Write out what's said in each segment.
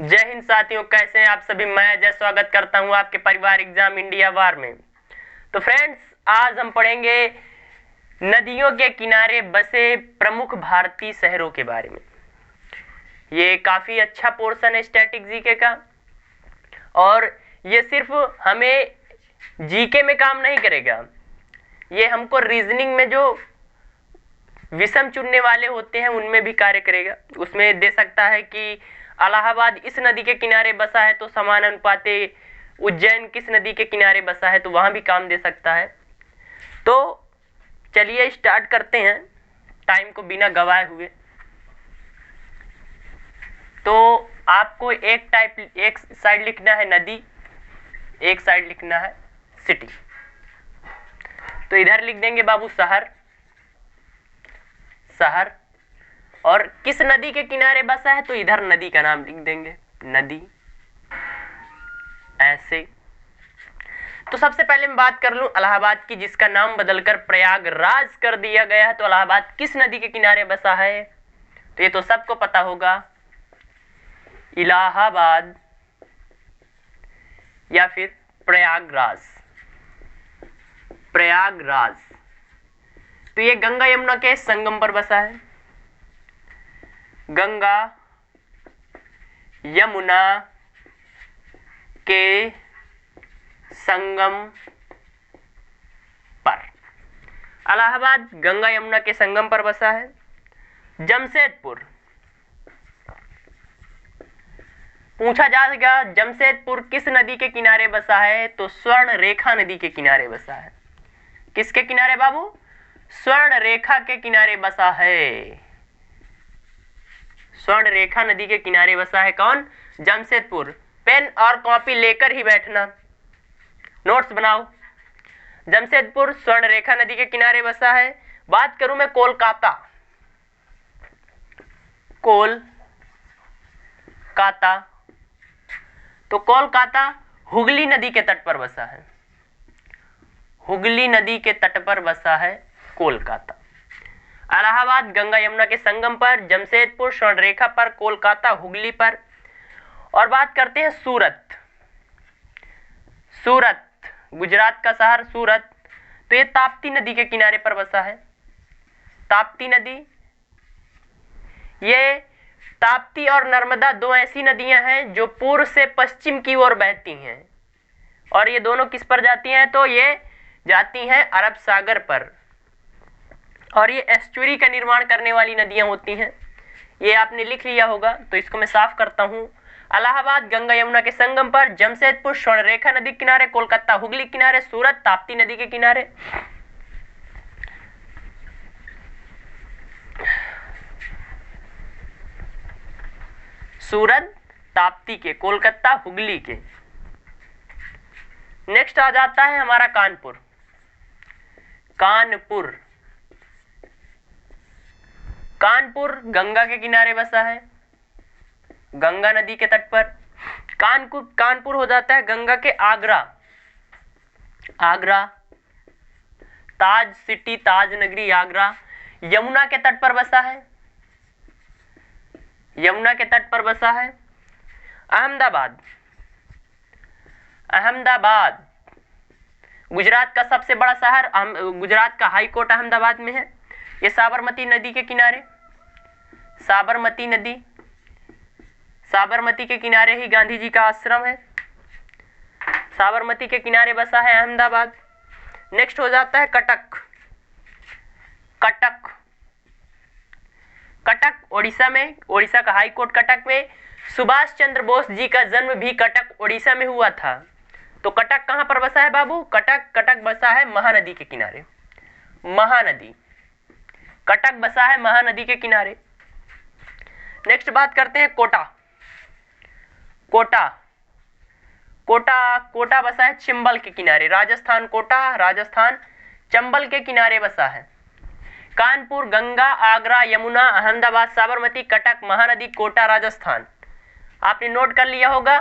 जय हिंद साथियों, कैसे हैं आप सभी। मैं जय स्वागत करता हूं आपके परिवार एग्जाम इंडिया वार में। तो फ्रेंड्स, आज हम पढ़ेंगे नदियों के किनारे बसे प्रमुख भारतीय शहरों के बारे में। ये काफी अच्छा पोर्शन है स्टैटिक जीके का, और ये सिर्फ हमें जीके में काम नहीं करेगा, ये हमको रीजनिंग में जो विषम चुनने वाले होते हैं उनमें भी कार्य करेगा। उसमें दे सकता है कि इलाहाबाद इस नदी के किनारे बसा है तो समानुपाते उज्जैन किस नदी के किनारे बसा है, तो वहां भी काम दे सकता है। तो चलिए स्टार्ट करते हैं टाइम को बिना गवाए हुए। तो आपको एक साइड लिखना है नदी, एक साइड लिखना है सिटी। तो इधर लिख देंगे बाबू शहर, शहर, और किस नदी के किनारे बसा है तो इधर नदी का नाम लिख देंगे, नदी, ऐसे। तो सबसे पहले मैं बात कर लूं इलाहाबाद की, जिसका नाम बदलकर प्रयागराज कर दिया गया है। तो इलाहाबाद किस नदी के किनारे बसा है, तो ये तो सबको पता होगा, इलाहाबाद या फिर प्रयागराज। प्रयागराज तो ये गंगा यमुना के संगम पर बसा है, गंगा यमुना के संगम पर। इलाहाबाद गंगा यमुना के संगम पर बसा है। जमशेदपुर, पूछा जाएगा जमशेदपुर किस नदी के किनारे बसा है, तो स्वर्ण रेखा नदी के किनारे बसा है। किसके किनारे बाबू? स्वर्ण रेखा के किनारे बसा है। स्वर्ण रेखा नदी के किनारे बसा है कौन? जमशेदपुर। पेन और कॉपी लेकर ही बैठना, नोट्स बनाओ। जमशेदपुर स्वर्ण रेखा नदी के किनारे बसा है। बात करूं मैं कोलकाता, कोलकाता, तो कोलकाता हुगली नदी के तट पर बसा है। हुगली नदी के तट पर बसा है कोलकाता। इलाहाबाद गंगा यमुना के संगम पर, जमशेदपुर स्वर्ण रेखा पर, कोलकाता हुगली पर। और बात करते हैं सूरत। सूरत गुजरात का शहर सूरत, तो ये ताप्ती नदी के किनारे पर बसा है। ताप्ती नदी, ये ताप्ती और नर्मदा दो ऐसी नदियां हैं जो पूर्व से पश्चिम की ओर बहती हैं, और ये दोनों किस पर जाती हैं, तो ये जाती हैं अरब सागर पर, और ये एस्चुरी का निर्माण करने वाली नदियां होती हैं। ये आपने लिख लिया होगा, तो इसको मैं साफ करता हूं। इलाहाबाद गंगा यमुना के संगम पर, जमशेदपुर स्वर्ण रेखा नदी किनारे, कोलकाता हुगली किनारे, सूरत ताप्ती नदी के किनारे। सूरत ताप्ती के, कोलकाता हुगली के। नेक्स्ट आ जाता है हमारा कानपुर। कानपुर, कानपुर गंगा के किनारे बसा है, गंगा नदी के तट पर। कानपुर हो जाता है गंगा के आगरा, आगरा, ताज सिटी, ताज नगरी आगरा। यमुना के तट पर बसा है, यमुना के तट पर बसा है। अहमदाबाद, अहमदाबाद गुजरात का सबसे बड़ा शहर, गुजरात का हाई कोर्ट अहमदाबाद में है। ये साबरमती नदी के किनारे, साबरमती नदी, साबरमती के किनारे ही गांधी जी का आश्रम है। साबरमती के किनारे बसा है अहमदाबाद। नेक्स्ट हो जाता है कटक। कटक, कटक ओडिशा में, ओडिशा का हाई कोर्ट कटक में। सुभाष चंद्र बोस जी का जन्म भी कटक ओडिशा में हुआ था। तो कटक कहां पर बसा है बाबू? कटक बसा है महानदी के किनारे, महानदी, कटक बसा है महानदी के किनारे। नेक्स्ट बात करते हैं कोटा। कोटा, कोटा बसा है चंबल के किनारे, राजस्थान। कोटा राजस्थान चंबल के किनारे बसा है। कानपुर गंगा, आगरा यमुना, अहमदाबाद साबरमती, कटक महानदी, कोटा राजस्थान। आपने नोट कर लिया होगा।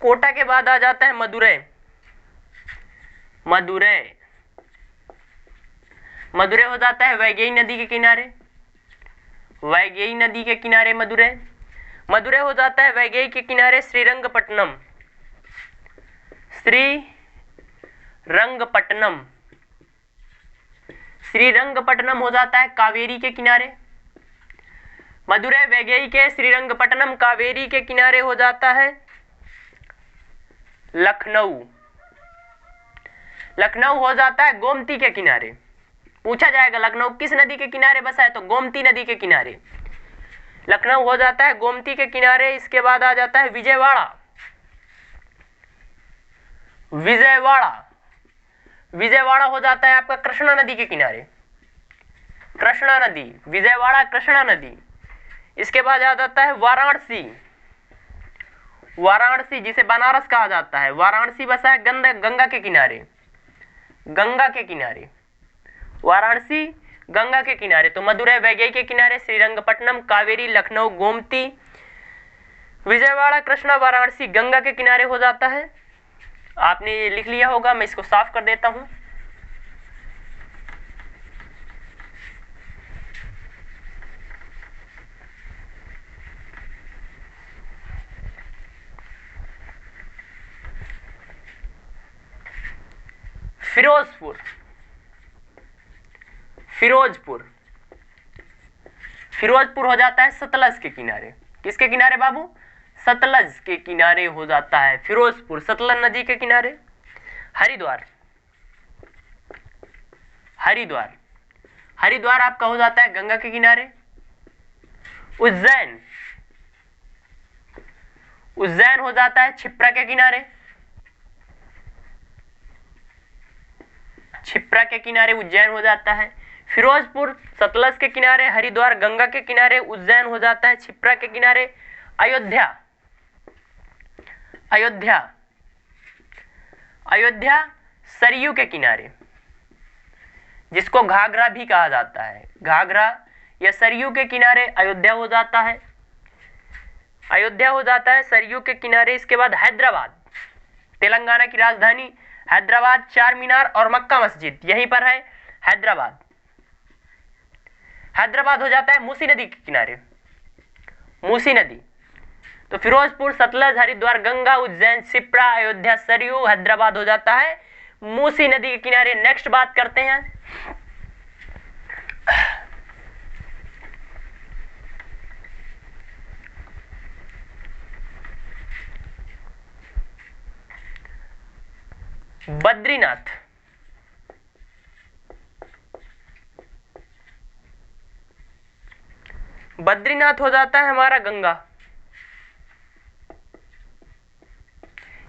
कोटा के बाद आ जाता है मदुरै। मदुरै, मदुरै हो जाता है वैगई नदी के किनारे। वैगई नदी के किनारे मदुरै। मदुरै हो जाता है वैगई के किनारे श्रीरंगपट्टनम। श्रीरंगपट्टनम, श्रीरंगपट्टनम हो जाता है कावेरी के किनारे। मदुरै, वैगई के श्रीरंगपट्टनम, कावेरी के किनारे हो जाता है लखनऊ। लखनऊ हो जाता है गोमती के किनारे। पूछा जाएगा लखनऊ किस नदी के किनारे बसा है, तो गोमती नदी के किनारे। लखनऊ हो जाता है गोमती के किनारे। इसके बाद आ जाता है विजयवाड़ा। विजयवाड़ा, विजयवाड़ा हो जाता है आपका कृष्णा नदी के किनारे। कृष्णा नदी, विजयवाड़ा कृष्णा नदी। इसके बाद आ जाता है वाराणसी। वाराणसी जिसे बनारस कहा जाता है, वाराणसी बसा है गंगा के किनारे। गंगा के किनारे, वाराणसी गंगा के किनारे। तो मदुरै वैगई के किनारे, श्रीरंगपट्टनम, कावेरी, लखनऊ, गोमती, विजयवाड़ा, कृष्णा, वाराणसी गंगा के किनारे हो जाता है। आपने ये लिख लिया होगा, मैं इसको साफ कर देता हूं। फिरोजपुर, फिरोजपुर, फिरोजपुर हो जाता है सतलज के किनारे। किसके किनारे बाबू? सतलज के किनारे हो जाता है फिरोजपुर, सतलज नदी के किनारे। हरिद्वार, हरिद्वार, हरिद्वार आपका हो जाता है गंगा के किनारे। उज्जैन, उज्जैन हो जाता है क्षिप्रा के किनारे। क्षिप्रा के किनारे उज्जैन हो जाता है। फिरोजपुर सतलज के किनारे, हरिद्वार गंगा के किनारे, उज्जैन हो जाता है क्षिप्रा के किनारे। अयोध्या, अयोध्या, अयोध्या सरयू के किनारे, जिसको घाघरा भी कहा जाता है। घाघरा या सरयू के किनारे अयोध्या हो जाता है। अयोध्या हो जाता है सरयू के किनारे। इसके बाद हैदराबाद, तेलंगाना की राजधानी हैदराबाद, चार मीनार और मक्का मस्जिद यहीं पर है हैदराबाद। हैदराबाद हो जाता है मूसी नदी के किनारे। मूसी नदी, तो फिरोजपुर, सतलज, हरिद्वार, गंगा, उज्जैन, क्षिप्रा, अयोध्या, सरयू, हैदराबाद हो जाता है मूसी नदी के किनारे। नेक्स्ट बात करते हैं बद्रीनाथ। बद्रीनाथ हो जाता है हमारा गंगा,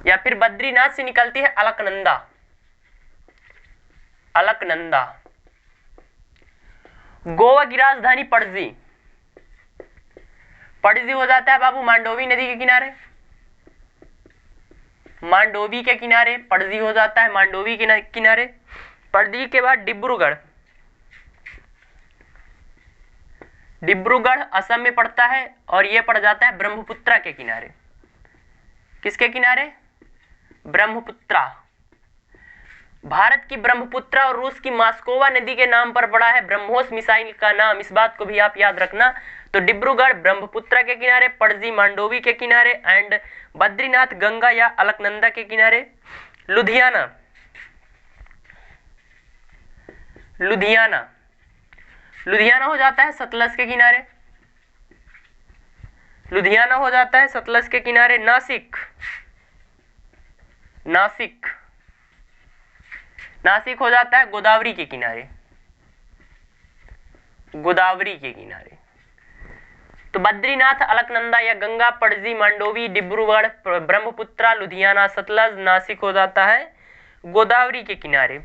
या फिर बद्रीनाथ से निकलती है अलकनंदा। अलकनंदा। गोवा की राजधानी पणजी। पणजी हो जाता है बाबू मांडोवी नदी के किनारे। मांडोवी के किनारे पणजी हो जाता है, मांडोवी के किनारे। पणजी के बाद डिब्रूगढ़। डिब्रूगढ़ असम में पड़ता है और यह पड़ जाता है ब्रह्मपुत्रा के किनारे। किसके किनारे? ब्रह्मपुत्रा। भारत की ब्रह्मपुत्रा और रूस की मास्कोवा नदी के नाम पर पड़ा है ब्रह्मोस मिसाइल का नाम। इस बात को भी आप याद रखना। तो डिब्रूगढ़ ब्रह्मपुत्रा के किनारे, पणजी मांडोवी के किनारे एंड बद्रीनाथ गंगा या अलकनंदा के किनारे। लुधियाना, लुधियाना, लुधियाना हो जाता है सतलज के किनारे। लुधियाना हो जाता है सतलज के किनारे। नासिक, नासिक, नासिक हो जाता है गोदावरी के किनारे। गोदावरी के किनारे। तो बद्रीनाथ, अलकनंदा या गंगा, पणजी, मांडोवी, डिब्रूगढ़, ब्रह्मपुत्रा, लुधियाना, सतलज, नासिक हो जाता है गोदावरी के किनारे।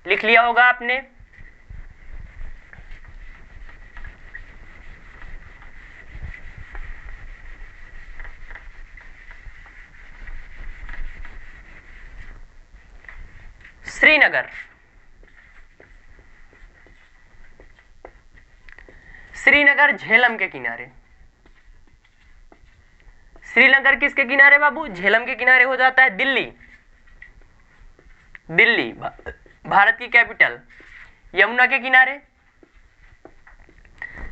लिख लिया होगा आपने। श्रीनगर, श्रीनगर झेलम के किनारे। श्रीनगर किसके किनारे बाबू? झेलम के किनारे हो जाता है। दिल्ली, दिल्ली भारत की कैपिटल। यमुना के किनारे,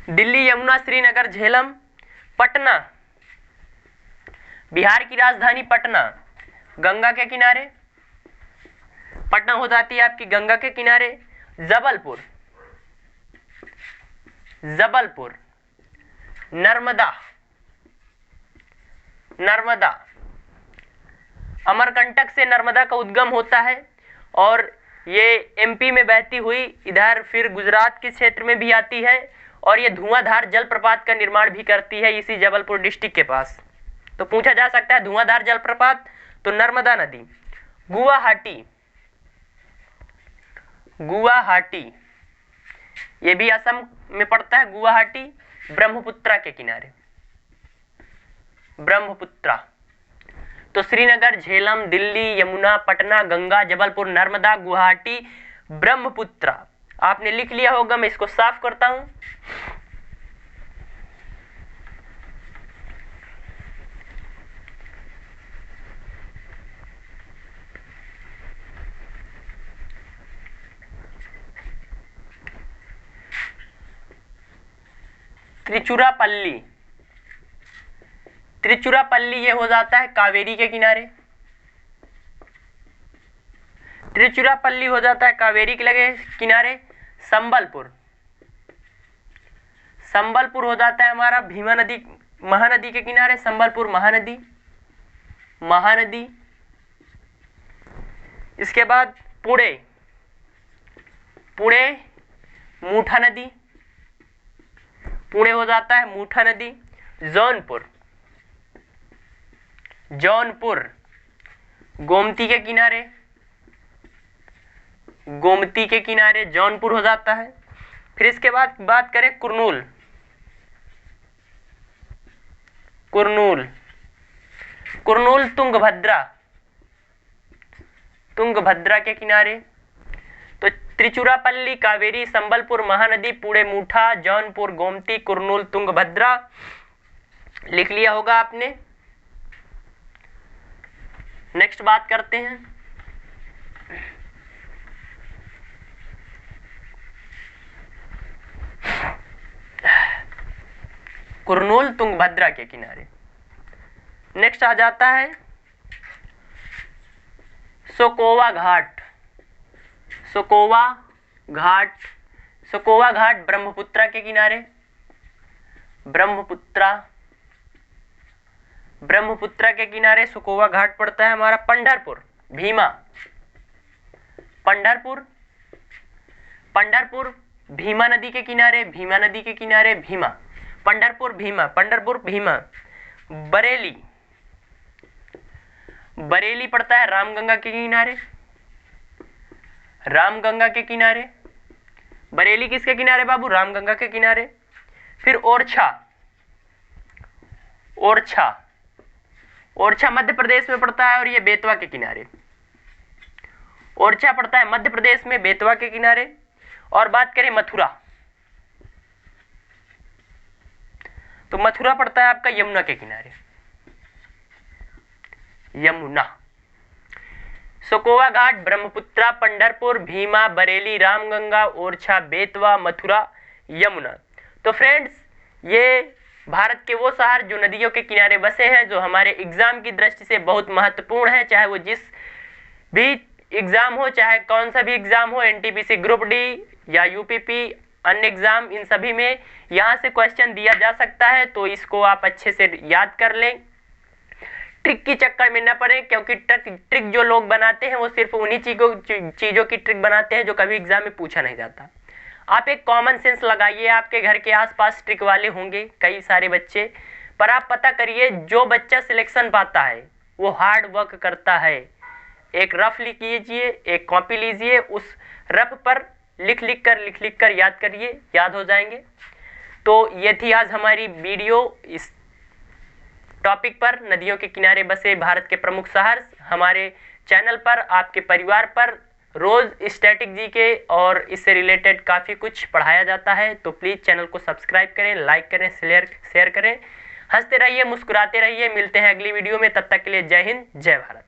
दिल्ली, यमुना, श्रीनगर, झेलम। पटना, बिहार की राजधानी पटना, गंगा के किनारे। पटना हो जाती है आपकी गंगा के किनारे। जबलपुर, जबलपुर। नर्मदा, नर्मदा, अमरकंटक से नर्मदा का उद्गम होता है और ये एमपी में बहती हुई इधर फिर गुजरात के क्षेत्र में भी आती है और ये धुआंधार जलप्रपात का निर्माण भी करती है इसी जबलपुर डिस्ट्रिक्ट के पास। तो पूछा जा सकता है धुआंधार जलप्रपात, तो नर्मदा नदी। गुवाहाटी, गुवाहाटी ये भी असम में पड़ता है। गुवाहाटी ब्रह्मपुत्रा के किनारे, ब्रह्मपुत्रा। तो श्रीनगर, झेलम, दिल्ली, यमुना, पटना, गंगा, जबलपुर, नर्मदा, गुवाहाटी, ब्रह्मपुत्रा। आपने लिख लिया होगा, मैं इसको साफ करता हूं। त्रिचुरापल्ली, त्रिचुरापल्ली ये हो जाता है कावेरी के किनारे। त्रिचुरापल्ली हो जाता है कावेरी के लगे किनारे। संबलपुर, संबलपुर हो जाता है हमारा भीमा नदी, महानदी के किनारे। संबलपुर महानदी, महानदी। इसके बाद पुणे, पुणे मूठा नदी, पुणे हो जाता है मूठा नदी। जौनपुर, जौनपुर गोमती के किनारे, गोमती के किनारे जौनपुर हो जाता है। फिर इसके बाद बात करें कुरनूल, कुरनूल, कुरनूल तुंगभद्रा, तुंगभद्रा के किनारे। तो त्रिचुरापल्ली, कावेरी, संबलपुर, महानदी, पुणे, मूठा, जौनपुर, गोमती, कुरनूल, तुंगभद्रा लिख लिया होगा आपने। नेक्स्ट बात करते हैं कुरनूल तुंगभद्रा के किनारे। नेक्स्ट आ जाता है सोकोवा घाट, सोकोवा घाट, सोकोवा घाट ब्रह्मपुत्रा के किनारे। ब्रह्मपुत्रा, ब्रह्मपुत्रा के किनारे सुकोवा घाट पड़ता है हमारा। पंढरपुर, भीमा, पंढरपुर, पंढरपुर भीमा नदी के किनारे, भीमा नदी के किनारे भीमा। पंढरपुर भीमा, पंढरपुर भीमा। बरेली, बरेली पड़ता है रामगंगा के किनारे, रामगंगा के किनारे। बरेली किसके किनारे बाबू? रामगंगा के किनारे। फिर ओरछा, ओरछा, ओरछा मध्य प्रदेश में पड़ता है और ये बेतवा के किनारे। ओरछा पड़ता है मध्य प्रदेश में, बेतवा के किनारे। और बात करें मथुरा, तो मथुरा पड़ता है आपका यमुना के किनारे, यमुना। सोकोवा घाट, ब्रह्मपुत्रा, पंढरपुर, भीमा, बरेली, रामगंगा, ओरछा, बेतवा, मथुरा, यमुना। तो फ्रेंड्स ये भारत के वो शहर जो नदियों के किनारे बसे हैं, जो हमारे एग्जाम की दृष्टि से बहुत महत्वपूर्ण है, चाहे वो जिस भी एग्जाम हो, चाहे कौन सा भी एग्जाम हो, एनटीपीसी ग्रुप डी या यूपीपी, अन्य एग्जाम, इन सभी में यहाँ से क्वेश्चन दिया जा सकता है। तो इसको आप अच्छे से याद कर लें, ट्रिक की चक्कर में न पड़े, क्योंकि ट्रिक जो लोग बनाते हैं वो सिर्फ उन्हीं चीजों की ट्रिक बनाते हैं जो कभी एग्जाम में पूछा नहीं जाता। आप एक कॉमन सेंस लगाइए, आपके घर के आसपास ट्रिक वाले होंगे कई सारे बच्चे, पर आप पता करिए जो बच्चा सिलेक्शन पाता है वो हार्ड वर्क करता है। एक रफ लिख लीजिए, एक कॉपी लीजिए, उस रफ पर लिख लिख कर याद करिए, याद हो जाएंगे। तो ये थी आज हमारी वीडियो इस टॉपिक पर, नदियों के किनारे बसे भारत के प्रमुख शहर। हमारे चैनल पर आपके परिवार पर रोज स्टैटिक जीके और इससे रिलेटेड काफ़ी कुछ पढ़ाया जाता है। तो प्लीज़ चैनल को सब्सक्राइब करें, लाइक करें, शेयर करें। हंसते रहिए, मुस्कुराते रहिए। मिलते हैं अगली वीडियो में, तब तक के लिए जय हिंद, जय भारत।